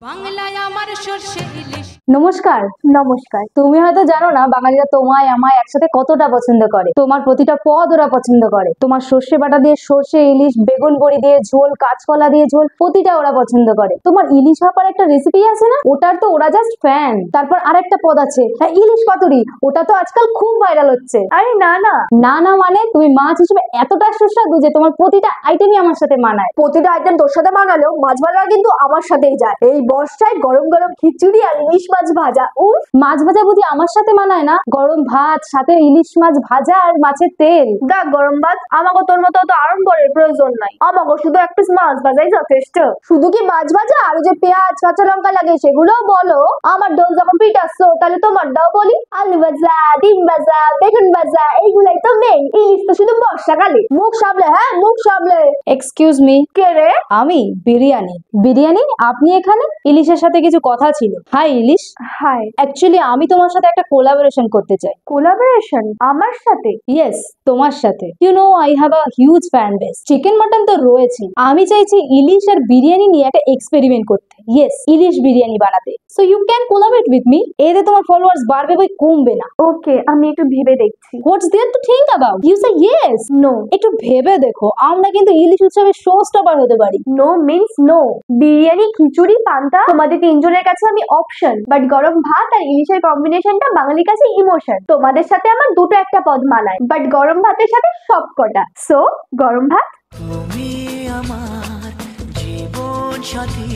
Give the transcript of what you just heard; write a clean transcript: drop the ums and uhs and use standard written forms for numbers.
বাংলায় আমার সর্ষে ইলিশ। নমস্কার। নমস্কার। তুমি হয়তো জানো না বাঙালিরা তোমায় আমায় একসাথে কতটা পছন্দ করে। তোমার প্রতিটা পদ ওরা পছন্দ করে। তোমার সর্ষে বাটা দিয়ে সর্ষে ইলিশ, বেগুন বড়ি দিয়ে ঝোল, কাঁচকলা দিয়ে ঝোল, প্রতিটা ওরা পছন্দ করে। তোমার ইলিশ ভাপার একটা রেসিপি আছে না, ওটার তো ওরা জাস্ট ফ্যান। তারপর আরেকটা পদ আছে ইলিশ পাতুরি, ওটা তো আজকাল খুব ভাইরাল হচ্ছে। আরে না না না না, মানে তুমি মাছ হিসেবে এতটা সুস্বাদু যে তোমার প্রতিটা আইটেমই আমার সাথে মানায়। প্রতিটা আইটেম তোর সাথে বানালেও মাছ ভাজা কিন্তু আমার সাথেই যায়। এই বর্ষায় গরম গরম খিচুড়ি আর ইলিশ মাছ ভাজা, উফ। মাছ ভাজা বুঝি আমার সাথে মানায় না? গরম ভাত সাথে ইলিশ মাছ ভাজা আর মাছের তেল। দেখ গরম ভাত আমাকে তোর মতো অত আড়ম্বরের প্রয়োজন নাই, আমাকে শুধু এক পিস মাছ ভাজাই যথেষ্ট। শুধু কি মাছ ভাজা আর যে পেঁয়াজ কাঁচা লঙ্কা লাগে সেগুলোও বলো? আমার ঢোল যখন পিটাচ্ছ তাহলে তোমারটাও বলি। আলু ভাজা, ডিম ভাজা, বেগুন ভাজা, এইগুলাই তো মেইন। ইলিশ তো শুধু বর্ষাকালে। মুখ সামলে, হ্যাঁ মুখ সামলে। Excuse me. কে রে? আমি বিরিয়ানি। বিরিয়ানি, আপনি এখানে? ইলিশের সাথে কিছু কথা ছিল। হাই ইলিশ। হাই। অ্যাকচুয়ালি আমি তোমার সাথে একটা কোলাবোরেশন করতে চাই। কোলাবোরেশন আমার সাথে? ইয়েস, তোমার সাথে। You know I have a huge fan base. Chicken mutton তো রয়েছে, আমি চাইছি ইলিশ আর বিরিয়ানি নিয়ে একটা এক্সপেরিমেন্ট করতে। ইয়েস, ইলিশ বিরিয়ানি বানাতে। So you can collaborate with me. এতে তোমার ফলোয়ার্স বাড়বে বই কমবে না। ওকে, আমি একটু ভেবে দেখছি। What's there to think about? You say yes. No. একটু ভেবে দেখো, আমরা কিন্তু ইলিশ উৎসবের শো স্টপার হতে পারি। No means no. Biryani, khichdi, পান্তা তোমাদের তিনজনের কাছে আমি অপশন, বাট গরম ভাত আর ইলিশের কম্বিনেশনটা বাঙালির কাছে ইমোশন। তোমাদের সাথে আমার দুটো একটা পদ মানায়, বাট গরম ভাতের সাথে সব কটা। সো গরম ভাত। তুমি আমার জীবন সাথী।